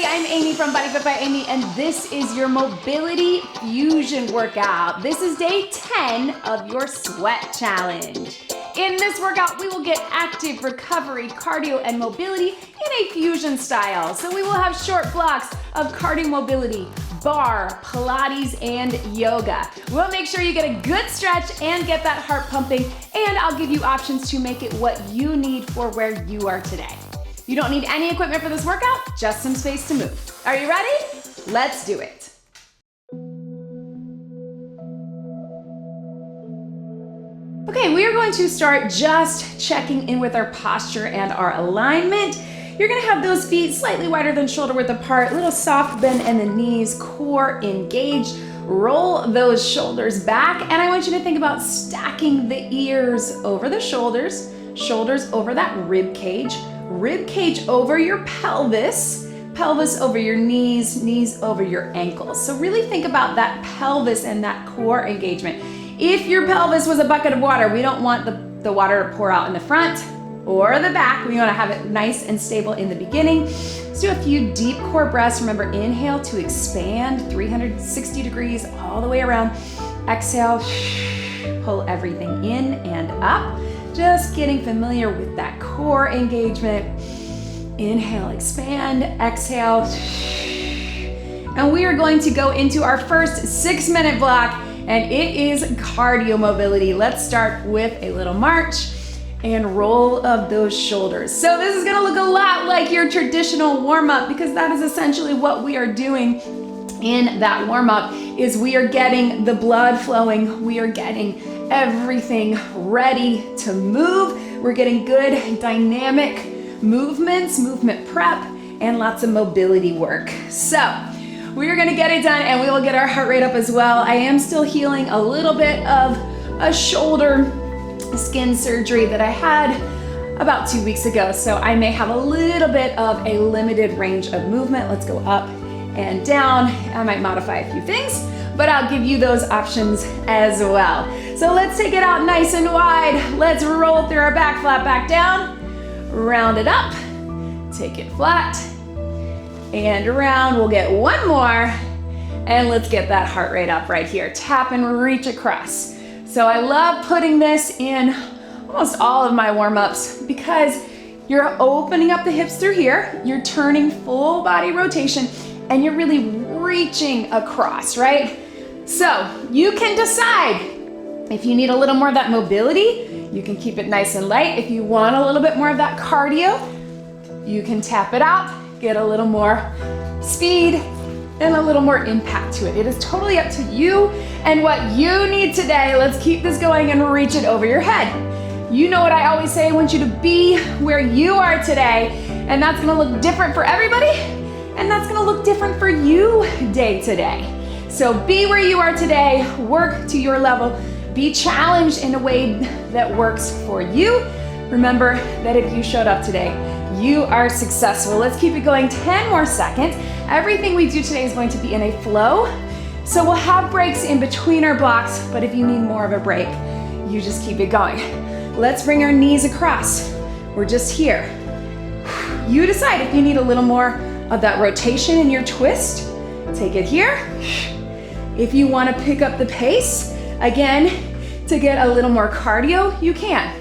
I'm Amy from BodyFit by Amy, and this is your mobility fusion workout. This is day 10 of your sweat challenge. In this workout, we will get active recovery, cardio, and mobility in a fusion style. So we will have short blocks of cardio mobility, barre, pilates, and yoga. We'll make sure you get a good stretch and get that heart pumping, and I'll give you options to make it what you need for where you are today. You don't need any equipment for this workout, just some space to move. Are you ready? Let's do it. Okay, we are going to start just checking in with our posture and our alignment. You're gonna have those feet slightly wider than shoulder width apart, little soft bend in the knees, core engaged. Roll those shoulders back, and I want you to think about stacking the ears over the shoulders, shoulders over that rib cage over your pelvis, pelvis over your knees, knees over your ankles. So really think about that pelvis and that core engagement. If your pelvis was a bucket of water, we don't want the water to pour out in the front or the back. We want to have it nice and stable in the beginning. Let's do a few deep core breaths. Remember, inhale to expand 360 degrees all the way around. Exhale, pull everything in and up. Just getting familiar with that core engagement. Inhale, expand, exhale. And we are going to go into our first 6-minute block, and it is cardio mobility. Let's start with a little march and roll of those shoulders. So this is gonna look a lot like your traditional warm-up, because that is essentially what we are doing in that warm-up. Is we are getting the blood flowing, we are getting everything ready to move. We're getting good dynamic movements, movement prep, and lots of mobility work. So we are gonna get it done, and we will get our heart rate up as well. I am still healing a little bit of a shoulder skin surgery that I had about 2 weeks ago, so I may have a little bit of a limited range of movement. Let's go up and down. I might modify a few things, but I'll give you those options as well. So let's take it out nice and wide. Let's roll through our back, flat back down, round it up, take it flat, and around. We'll get one more, and let's get that heart rate up right here. Tap and reach across. So I love putting this in almost all of my warm-ups because you're opening up the hips through here, you're turning full body rotation, and you're really reaching across, right? So you can decide if you need a little more of that mobility, you can keep it nice and light. If you want a little bit more of that cardio, you can tap it out, get a little more speed and a little more impact to it. It is totally up to you and what you need today. Let's keep this going and reach it over your head. You know what I always say, I want you to be where you are today, and that's gonna look different for everybody, and that's gonna look different for you day to day. So be where you are today, work to your level, be challenged in a way that works for you. Remember that if you showed up today, you are successful. Let's keep it going 10 more seconds. Everything we do today is going to be in a flow. So we'll have breaks in between our blocks, but if you need more of a break, you just keep it going. Let's bring our knees across. We're just here. You decide if you need a little more of that rotation in your twist, take it here. If you want to pick up the pace, again, to get a little more cardio, you can.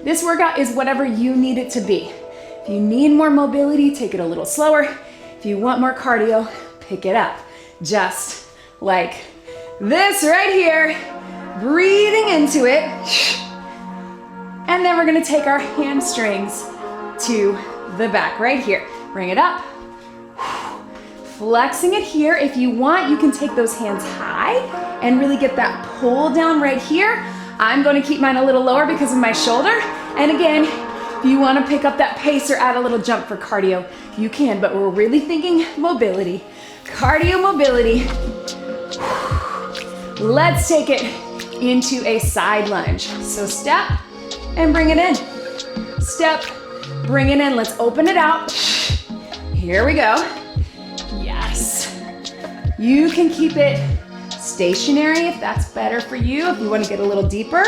This workout is whatever you need it to be. If you need more mobility, take it a little slower. If you want more cardio, pick it up. Just like this right here, breathing into it. And then we're gonna take our hamstrings to the back right here. Bring it up. Flexing it here. If you want, you can take those hands high and really get that pull down right here. I'm going to keep mine a little lower because of my shoulder. And again, if you want to pick up that pace or add a little jump for cardio, you can, but we're really thinking mobility. Cardio mobility. Let's take it into a side lunge. So step and bring it in. Step, bring it in. Let's open it out. Here we go. Yes. You can keep it stationary if that's better for you. If you want to get a little deeper,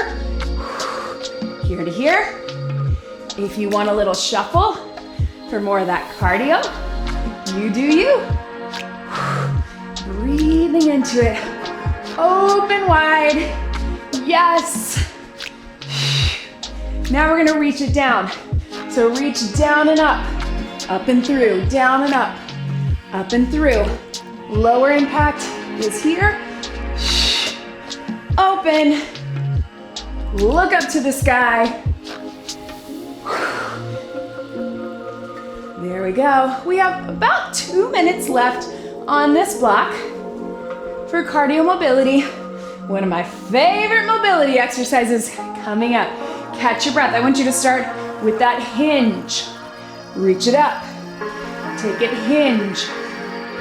here to here. If you want a little shuffle for more of that cardio, You do you. Breathing into it. Open wide. Yes. Now we're gonna reach it down. So reach down and up and through, down and up and through. Lower impact is here. Open. Look up to the sky. There we go. We have about 2 minutes left on this block for cardio mobility. One of my favorite mobility exercises coming up. Catch your breath. I want you to start with that hinge. Reach it up. Take it hinge.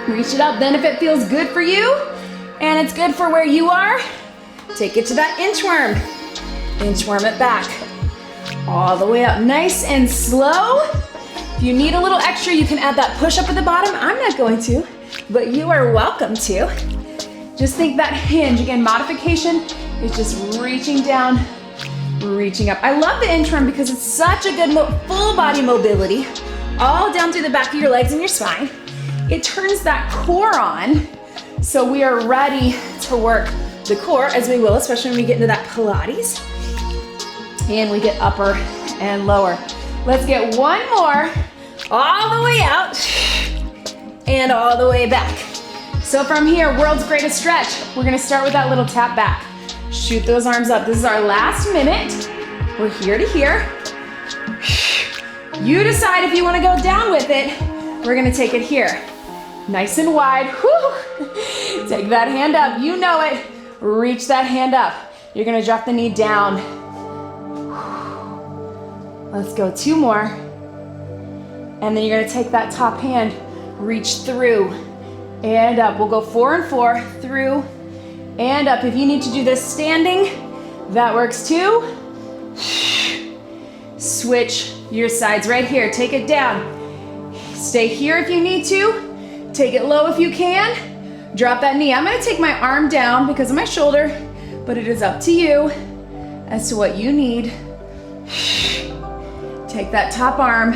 Reach it up. Then if it feels good for you and it's good for where you are, take it to that inchworm. Inchworm it back. All the way up. Nice and slow. If you need a little extra, you can add that push up at the bottom. I'm not going to, but you are welcome to. Just think that hinge. Again, modification is just reaching down, reaching up. I love the inchworm because it's such a good full body mobility, all down through the back of your legs and your spine. It turns that core on, so we are ready to work the core, as we will, especially when we get into that Pilates. And we get upper and lower. Let's get one more, all the way out and all the way back. So from here, world's greatest stretch. We're gonna start with that little tap back. Shoot those arms up. This is our last minute. We're here to here. You decide if you wanna go down with it. We're gonna take it here. Nice and wide. Whew. Take that hand up, you know it. Reach that hand up. You're gonna drop the knee down. Let's go 2 more. And then you're gonna take that top hand, reach through and up. We'll go 4 and 4, through and up. If you need to do this standing, that works too. Switch your sides right here. Take it down. Stay here if you need to. Take it low if you can. Drop that knee. I'm gonna take my arm down because of my shoulder, but it is up to you as to what you need. Take that top arm,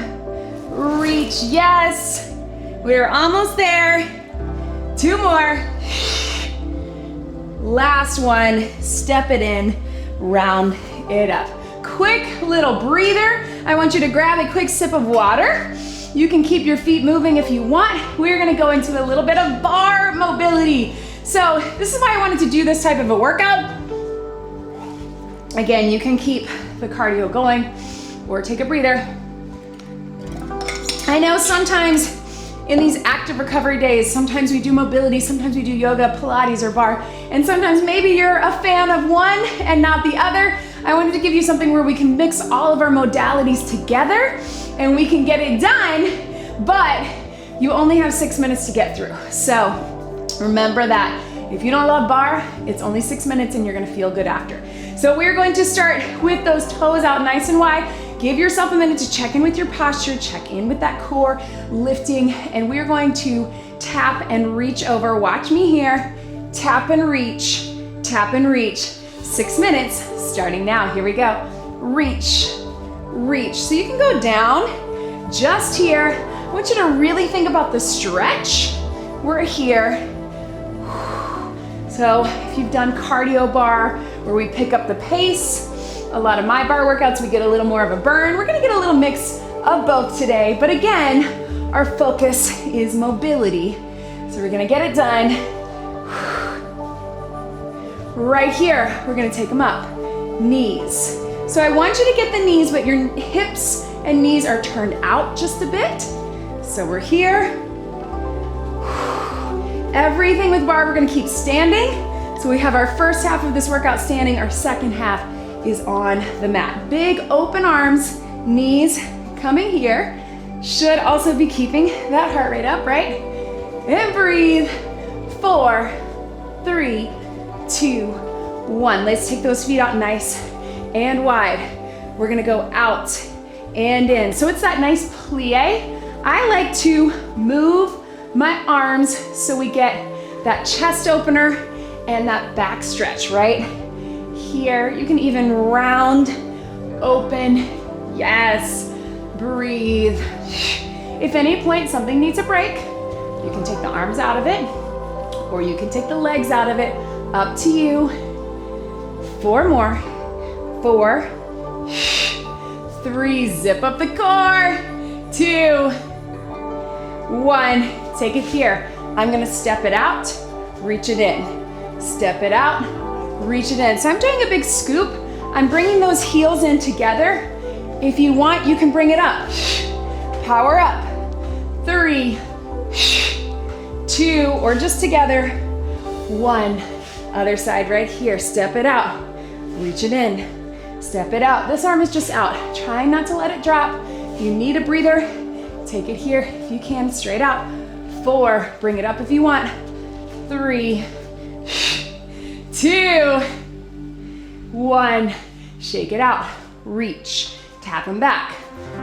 reach, yes. We're almost there. 2 more. Last one, step it in, round it up. Quick little breather. I want you to grab a quick sip of water. You can keep your feet moving if you want. We're gonna go into a little bit of bar mobility. So this is why I wanted to do this type of a workout. Again, you can keep the cardio going or take a breather. I know sometimes in these active recovery days, sometimes we do mobility, sometimes we do yoga, Pilates, or bar, and sometimes maybe you're a fan of one and not the other. I wanted to give you something where we can mix all of our modalities together and we can get it done, but you only have 6 minutes to get through. So remember that. If you don't love bar, it's only 6 minutes and you're gonna feel good after. So we're going to start with those toes out nice and wide. Give yourself a minute to check in with your posture, check in with that core, lifting, and we're going to tap and reach over. Watch me here. Tap and reach, tap and reach. 6 minutes, starting now. Here we go. Reach, reach. So you can go down just here. I want you to really think about the stretch. We're here. So if you've done cardio bar where we pick up the pace, a lot of my bar workouts, we get a little more of a burn. We're gonna get a little mix of both today, but again, our focus is mobility. So we're gonna get it done. Right here, we're gonna take them up. Knees. So I want you to get the knees, but your hips and knees are turned out just a bit. So we're here. Everything with bar, we're gonna keep standing. So we have our first half of this workout standing, our second half is on the mat. Big open arms, knees coming here. Should also be keeping that heart rate up, right? And breathe. 4, 3, 2, 1. Let's take those feet out nice and wide. We're gonna go out and in. So it's that nice plie. I like to move my arms so we get that chest opener and that back stretch, right? Here, you can even round, open, yes, breathe. If at any point something needs a break, You can take the arms out of it, or you can take the legs out of it. Up to you. 4 more. 4, 3, zip up the core. 2, 1. Take it here. I'm gonna step it out, reach it in. Step it out, reach it in. So I'm doing a big scoop. I'm bringing those heels in together. If you want, you can bring it up. Power up. 3, 2, or just together. 1. Other side right here. Step it out. Reach it in. Step it out. This arm is just out. Trying not to let it drop. If you need a breather, take it here. If you can, straight out. 4. Bring it up if you want. 3, 2, 1. Shake it out. Reach. Tap them back.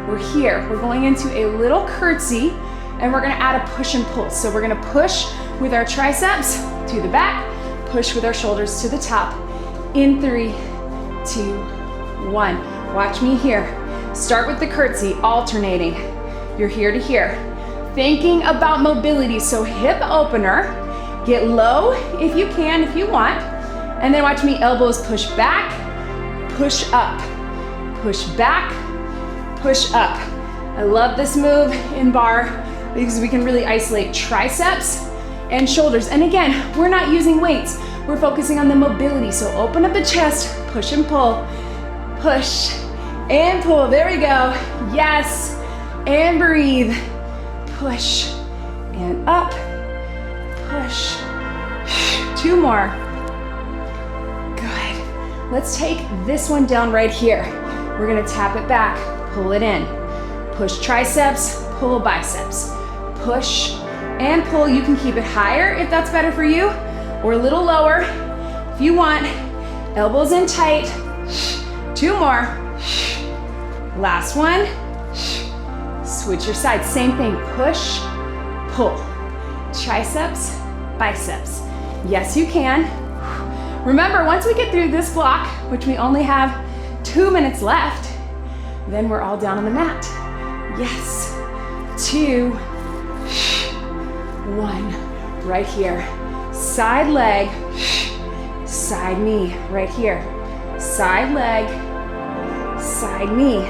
We're here. We're going into a little curtsy, and we're gonna add a push and pull. So we're gonna push with our triceps to the back, push with our shoulders to the top. In 3, 2, 1. Watch me here. Start with the curtsy, alternating. You're here to here. Thinking about mobility, so hip opener. Get low if you can, if you want. And then watch me, elbows push back, push up. Push back, push up. I love this move in barre because we can really isolate triceps and shoulders. And again, we're not using weights. We're focusing on the mobility. So open up the chest, push and pull, push and pull. There we go. Yes. And breathe. Push and up. Push. 2 more. Good. Let's take this one down right here. We're gonna tap it back, pull it in. Push triceps, pull biceps. Push and pull. You can keep it higher if that's better for you, or a little lower if you want. Elbows in tight. 2 more. Last one. Switch your side, same thing. Push, pull. Triceps, biceps. Yes, you can. Remember, once we get through this block, which we only have 2 minutes left, then we're all down on the mat. Yes. 2, 1. Right here. Side leg, side knee. Right here. Side leg, side knee.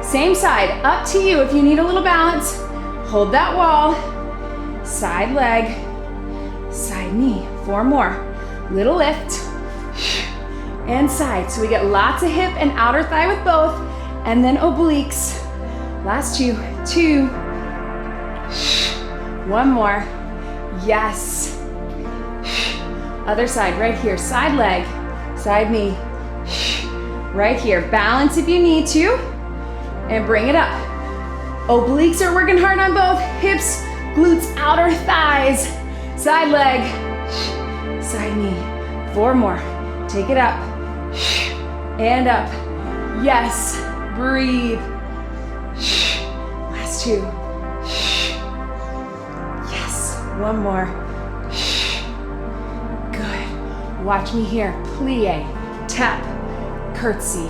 Same side, up to you. If you need a little balance, hold that wall. Side leg, side knee. 4 more. Little lift. And side. So we get lots of hip and outer thigh with both, and then obliques. Last 2. 2. 1 more. Yes. Other side right here. Side leg, side knee. Right here. Balance if you need to, and bring it up. Obliques are working hard on both. Hips, glutes, outer thighs. Side leg, side knee. 4 more. Take it up. And up. Yes. Breathe. Last 2. Yes. 1 more. Good. Watch me here. Plie, tap, curtsy.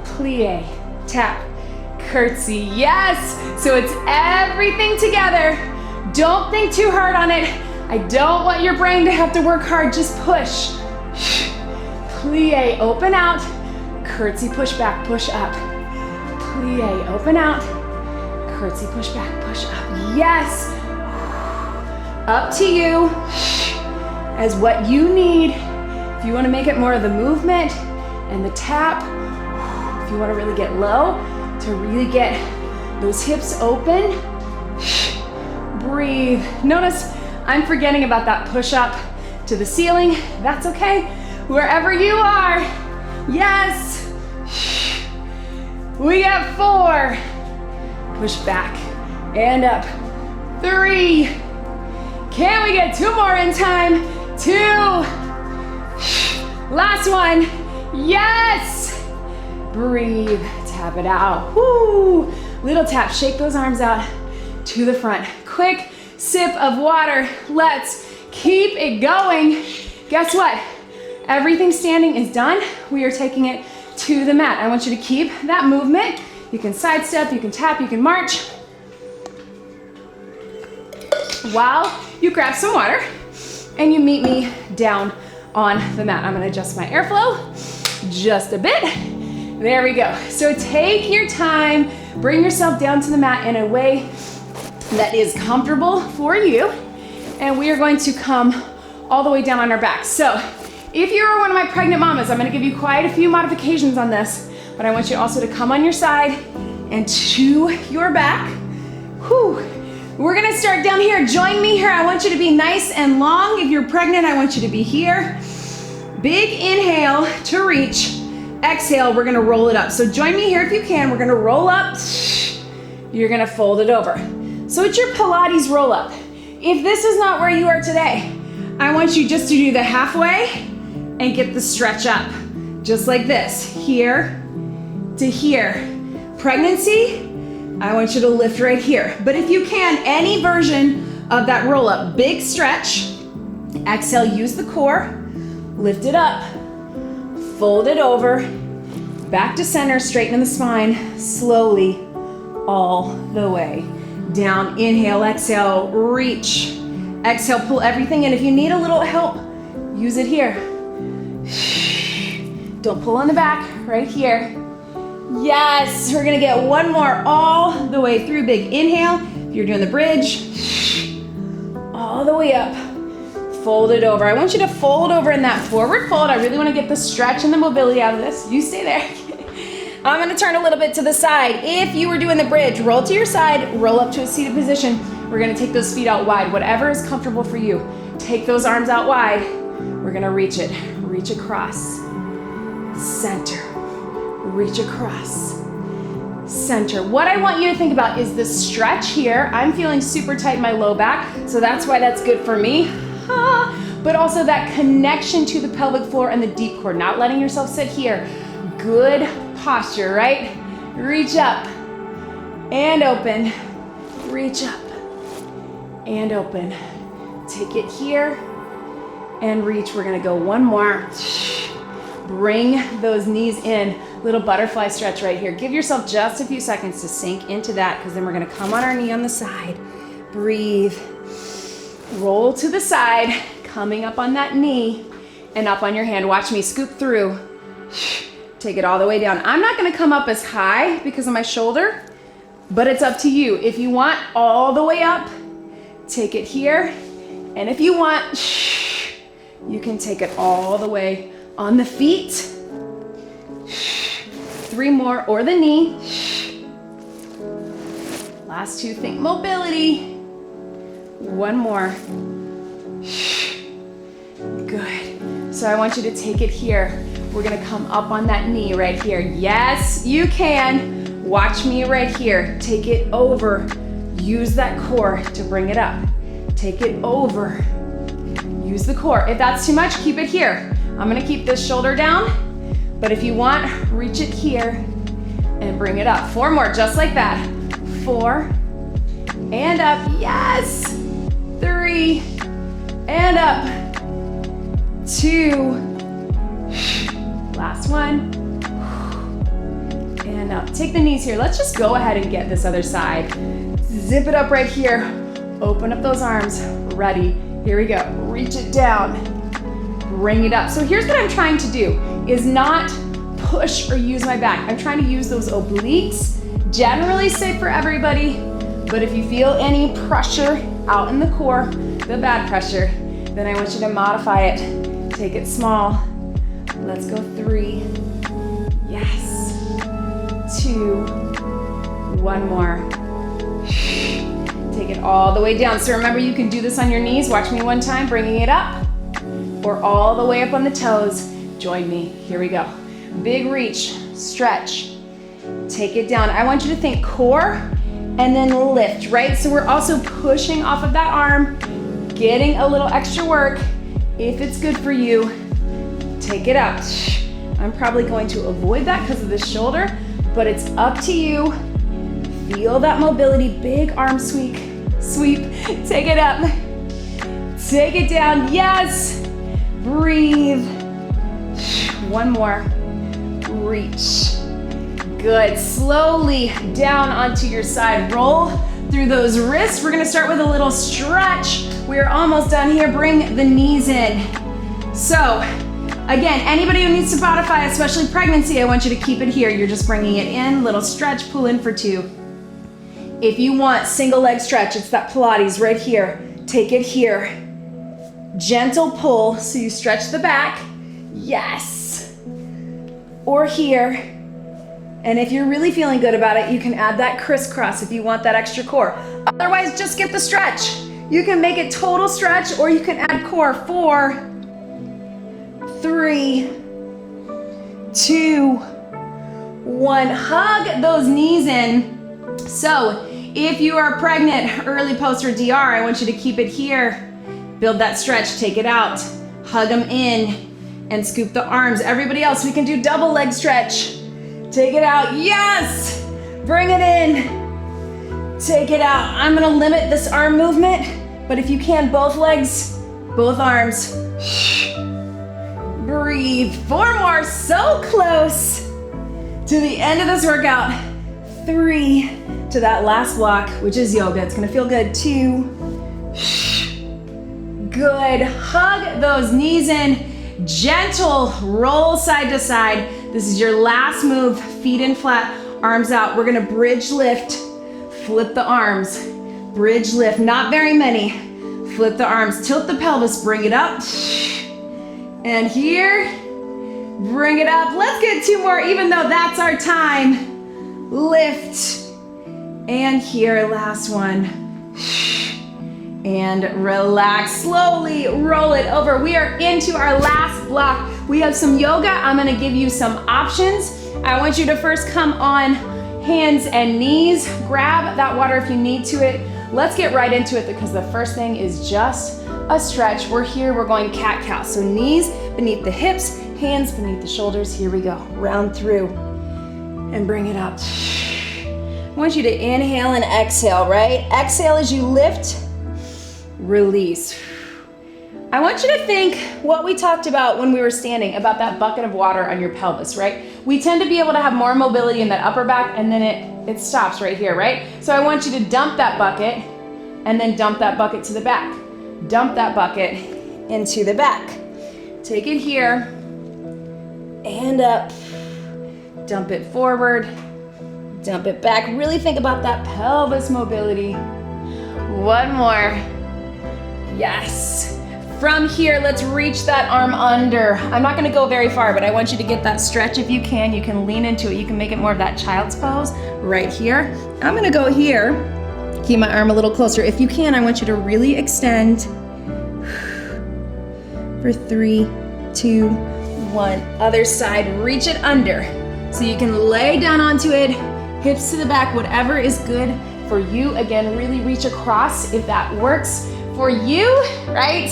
Plie, tap, curtsy. Yes. So it's everything together. Don't think too hard on it. I don't want your brain to have to work hard. Just push. Plie, open out. Curtsy, push back, push up. Plie, open out. Curtsy, push back, push up. Yes. Up to you as what you need. If you want to make it more of the movement and the tap, if you want to really get low, to really get those hips open, breathe. Notice I'm forgetting about that push up to the ceiling. That's okay. Wherever you are. Yes. We have 4. Push back and up. 3. Can we get 2 more in time? 2. Last one. Yes. Breathe. Tap it out. Woo. Little tap. Shake those arms out to the front. Quick sip of water. Let's keep it going. Guess what? Everything standing is done. We are taking it to the mat. I want you to keep that movement. You can sidestep, you can tap, you can march. while you grab some water and you meet me down on the mat. I'm gonna adjust my airflow just a bit. There we go. So take your time, bring yourself down to the mat in a way that is comfortable for you. And we are going to come all the way down on our back. So if you're one of my pregnant mamas, I'm gonna give you quite a few modifications on this, but I want you also to come on your side and to your back. Whew. We're gonna start down here. Join me here. I want you to be nice and long. If you're pregnant, I want you to be here. Big inhale to reach. Exhale, we're gonna roll it up. So join me here if you can. We're gonna roll up. You're gonna fold it over. So it's your Pilates roll up. If this is not where you are today, I want you just to do the halfway and get the stretch up. Just like this, here to here. Pregnancy, I want you to lift right here. But if you can, any version of that roll up, big stretch. Exhale, use the core, lift it up, fold it over, back to center, straighten the spine, slowly, all the way down. Inhale, exhale, reach. Exhale, pull everything in. If you need a little help, use it here. Don't pull on the back, right here. Yes, we're gonna get one more all the way through. Big inhale. If you're doing the bridge, all the way up. Fold it over. I want you to fold over in that forward fold. I really wanna get the stretch and the mobility out of this. You stay there. I'm gonna turn a little bit to the side. If you were doing the bridge, roll to your side, roll up to a seated position. We're gonna take those feet out wide, whatever is comfortable for you. Take those arms out wide. We're gonna reach it, reach across, center, reach across, center. What I want you to think about is the stretch here. I'm feeling super tight in my low back, so that's why that's good for me. But also that connection to the pelvic floor and the deep core, not letting yourself sit here. Good posture, right? Reach up and open, reach up and open. Take it here and reach. We're gonna go one more. Bring those knees in. Little butterfly stretch right here. Give yourself just a few seconds to sink into that, because then we're gonna come on our knee on the side. Breathe. Roll to the side, coming up on that knee and up on your hand. Watch me scoop through. Take it all the way down. I'm not gonna come up as high because of my shoulder, but it's up to you. If you want all the way up, take it here. And if you want, you can take it all the way on the feet. 3 more, or the knee. Last 2, think mobility. 1 more. Good. So I want you to take it here. We're gonna come up on that knee right here. Yes, you can. Watch me right here. Take it over. Use that core to bring it up. Take it over. Use the core. If that's too much, keep it here. I'm gonna keep this shoulder down, but if you want, reach it here and bring it up. 4 more, just like that. 4, and up, yes. 3, and up. 2, last one, and up. Take the knees here. Let's just go ahead and get this other side. Zip it up right here. Open up those arms. Ready. Here we go. Reach it down. Bring it up. So here's what I'm trying to do, is not push or use my back. I'm trying to use those obliques. Generally safe for everybody, but if you feel any pressure out in the core, the bad pressure, then I want you to modify it. Take it small. Let's go 3. Yes. 2. 1 more. Take it all the way down. So remember, you can do this on your knees. Watch me one time, bringing it up, or all the way up on the toes. Join me. Here we go. Big reach, stretch. Take it down. I want you to think core and then lift, right? So we're also pushing off of that arm, getting a little extra work. If it's good for you, take it up. I'm probably going to avoid that because of the shoulder, but it's up to you. Feel that mobility, big arm sweep. Take it up. Take it down, yes. Breathe. 1 more. Reach. Good. Slowly down onto your side. Roll through those wrists. We're gonna start with a little stretch. We're almost done here. Bring the knees in. So, again, anybody who needs to bodify, especially pregnancy, I want you to keep it here. You're just bringing it in, little stretch, pull in for 2. If you want single leg stretch, it's that Pilates right here. Take it here. Gentle pull, so you stretch the back. Yes. Or here. And if you're really feeling good about it, you can add that crisscross if you want that extra core. Otherwise, just get the stretch. You can make it total stretch, or you can add core. 4, 3, 2, 1. Hug those knees in. So if you are pregnant, early post or DR, I want you to keep it here. Build that stretch, take it out, hug them in, and scoop the arms. Everybody else, we can do double leg stretch. Take it out, yes! Bring it in, take it out. I'm gonna limit this arm movement, but if you can, both legs, both arms. Breathe, 4 more, so close to the end of this workout. 3, to that last block, which is yoga. It's gonna feel good. 2, good. Hug those knees in. Gentle roll side to side. This is your last move. Feet in flat, arms out. We're gonna bridge lift. Flip the arms. Bridge lift, not very many. Flip the arms, tilt the pelvis, bring it up. And here, bring it up. Let's get 2 more, even though that's our time. Lift. And here, last one. And relax, slowly roll it over. We are into our last block. We have some yoga. I'm gonna give you some options. I want you to first come on hands and knees. Grab that water if you need to it. Let's get right into it because the first thing is just a stretch. We're here, we're going cat-cow. So knees beneath the hips, hands beneath the shoulders. Here we go, round through and bring it up. I want you to inhale and exhale, right? Exhale as you lift, release. I want you to think what we talked about when we were standing, about that bucket of water on your pelvis, right? We tend to be able to have more mobility in that upper back and then it stops right here, right? So I want you to dump that bucket and then dump that bucket to the back. Dump that bucket into the back. Take it here and up. Dump it forward. Dump it back. Really think about that pelvis mobility. One more. Yes. From here, let's reach that arm under. I'm not gonna go very far, but I want you to get that stretch if you can. You can lean into it. You can make it more of that child's pose right here. I'm gonna go here. Keep my arm a little closer. If you can, I want you to really extend. For 3, 2, 1. Other side, reach it under. So you can lay down onto it, hips to the back, whatever is good for you. Again, really reach across if that works for you, right?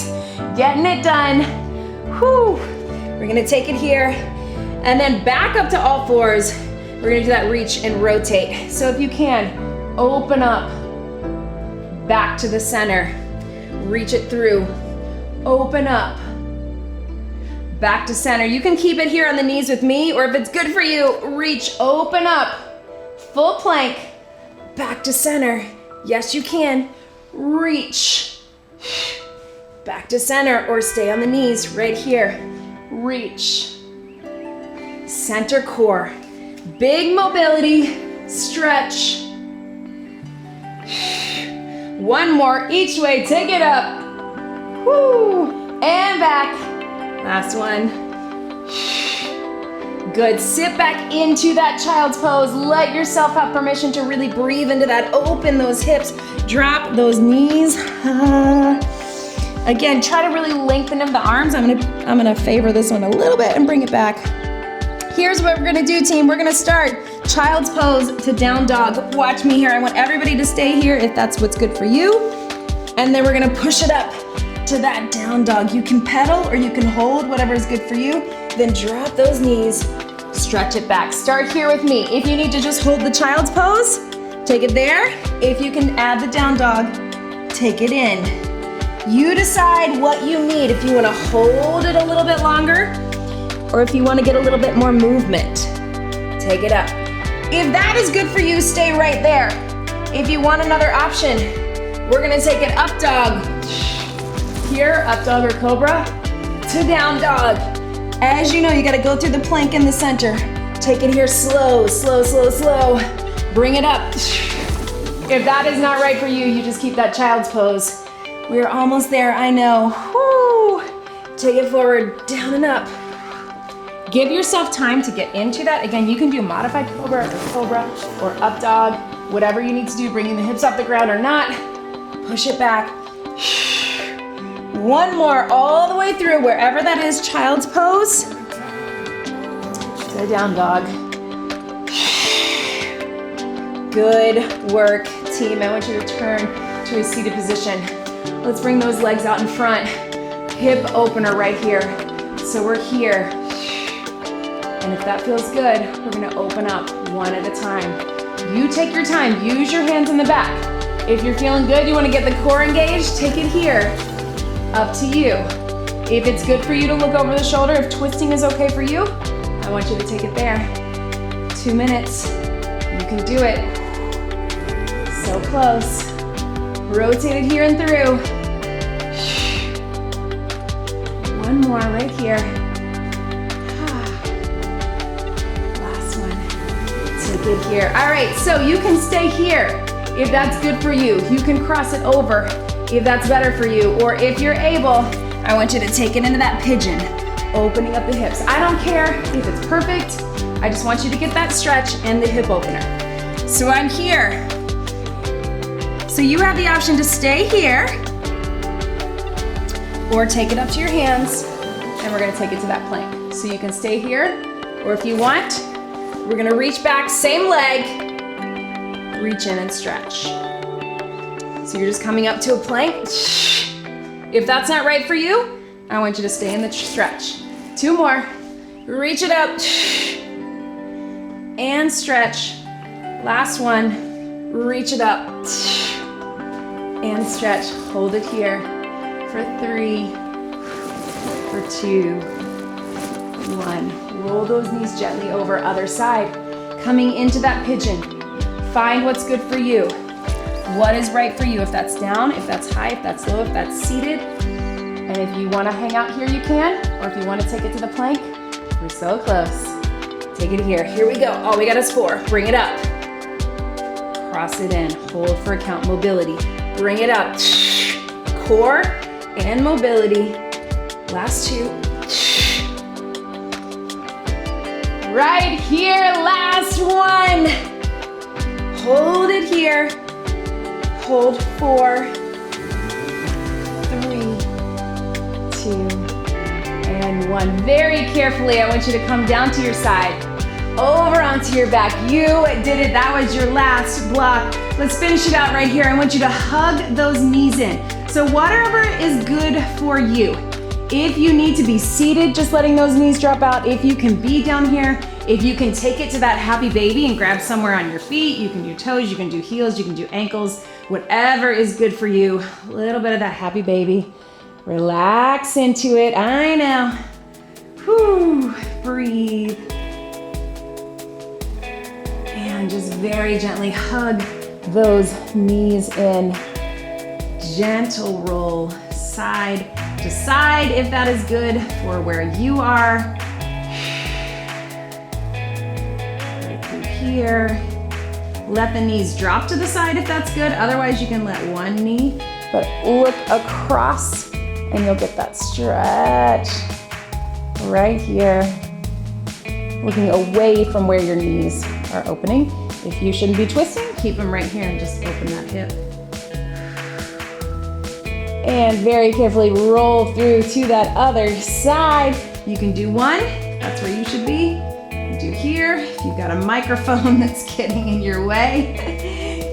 Getting it done. Whew. We're gonna take it here and then back up to all fours. We're gonna do that reach and rotate. So if you can, open up, back to the center, reach it through, open up, back to center. You can keep it here on the knees with me, or if it's good for you, reach, open up, full plank, back to center. Yes, you can. Reach, back to center, or stay on the knees right here. Reach, center core, big mobility, stretch. One more each way, take it up. Woo, and back. Last one. Good, sit back into that child's pose. Let yourself have permission to really breathe into that. Open those hips, drop those knees. Again, try to really lengthen the arms. I'm gonna favor this one a little bit and bring it back. Here's what we're gonna do, team. We're gonna start child's pose to down dog. Watch me here. I want everybody to stay here if that's what's good for you. And then we're gonna push it up to that down dog. You can pedal or you can hold, whatever is good for you. Then drop those knees, stretch it back. Start here with me. If you need to just hold the child's pose, take it there. If you can add the down dog, take it in. You decide what you need. If you wanna hold it a little bit longer, or if you wanna get a little bit more movement, take it up. If that is good for you, stay right there. If you want another option, we're gonna take an up dog. Here, up dog or cobra, to down dog. As you know, you gotta go through the plank in the center. Take it here slow, slow, slow, slow. Bring it up. If that is not right for you, you just keep that child's pose. We're almost there, I know. Woo. Take it forward, down and up. Give yourself time to get into that. Again, you can do modified cobra or up dog, whatever you need to do, bringing the hips off the ground or not. Push it back. One more all the way through, wherever that is, child's pose. Go down dog. Good work, team. I want you to turn to a seated position. Let's bring those legs out in front. Hip opener right here. So we're here. And if that feels good, we're gonna open up one at a time. You take your time, use your hands in the back. If you're feeling good, you wanna get the core engaged, take it here. Up to you. If it's good for you to look over the shoulder, if twisting is okay for you, I want you to take it there. 2 minutes, you can do it. So close. Rotate it here and through. One more right here. Last one. Take it here. All right, so you can stay here if that's good for you. You can cross it over if that's better for you. Or if you're able, I want you to take it into that pigeon, opening up the hips. I don't care if it's perfect. I just want you to get that stretch and the hip opener. So I'm here. So you have the option to stay here or take it up to your hands, and we're gonna take it to that plank. So you can stay here, or if you want, we're gonna reach back, same leg, reach in and stretch. So you're just coming up to a plank. If that's not right for you, I want you to stay in the stretch. 2 more, reach it up, and stretch. Last one, reach it up, and stretch. Hold it here for 3, for 2, 1. Roll those knees gently over, other side. Coming into that pigeon. Find what's good for you. What is right for you? If that's down, if that's high, if that's low, if that's seated. And if you want to hang out here, you can. Or if you want to take it to the plank, we're so close. Take it here. Here we go. All we got is 4. Bring it up. Cross it in. Hold for a count. Mobility. Bring it up. Core and mobility. Last 2. Right here. Last one. Hold it here. Hold 4, 3, 2, and 1. Very carefully, I want you to come down to your side, over onto your back. You did it. That was your last block. Let's finish it out right here. I want you to hug those knees in. So whatever is good for you. If you need to be seated, just letting those knees drop out. If you can be down here, if you can take it to that happy baby and grab somewhere on your feet, you can do toes, you can do heels, you can do ankles, whatever is good for you. A little bit of that happy baby. Relax into it. I know. Whew. Breathe. And just very gently hug those knees in. Gentle roll side to side if that is good for where you are. Right through here. Let the knees drop to the side if that's good. Otherwise, you can let one knee, but look across and you'll get that stretch right here. Looking away from where your knees are opening. If you shouldn't be twisting, keep them right here and just open that hip. And very carefully roll through to that other side. You can do 1, that's where you should be. Do here, if you've got a microphone that's getting in your way,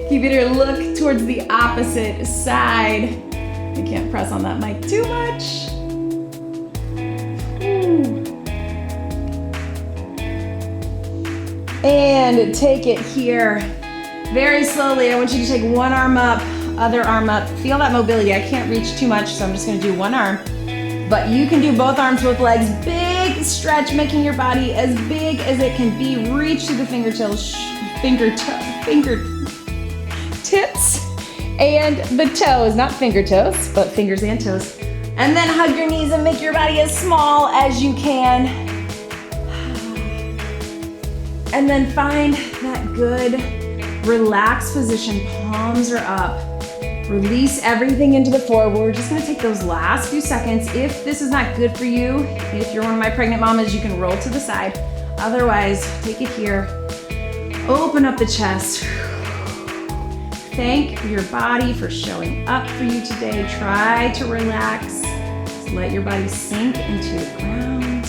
keep it here, look towards the opposite side. You can't press on that mic too much. And take it here. Very slowly, I want you to take one arm up, other arm up. Feel that mobility. I can't reach too much, so I'm just gonna do one arm. But you can do both arms, both legs. Big stretch, making your body as big as it can be. Reach to the fingertips, tips and the toes, not finger toes, but fingers and toes. And then hug your knees and make your body as small as you can. And then find that good relaxed position, palms are up. Release everything into the forward. We're just gonna take those last few seconds. If this is not good for you, if you're one of my pregnant mamas, you can roll to the side. Otherwise, take it here. Open up the chest. Thank your body for showing up for you today. Try to relax. Just let your body sink into the ground.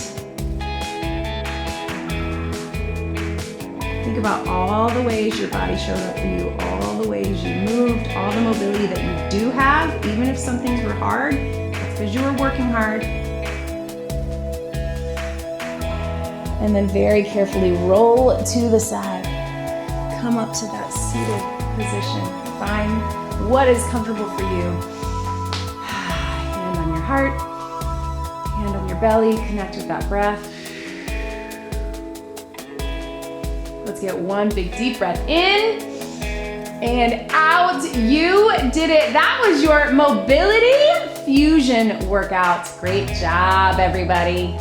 Think about all the ways your body showed up for you, all the ways you moved, all the mobility that you do have, even if some things were hard. That's because you were working hard. And then very carefully roll to the side. Come up to that seated position. Find what is comfortable for you. Hand on your heart, hand on your belly, connect with that breath. Let's get one big deep breath in and out. You did it. That was your mobility fusion workout. Great job, everybody.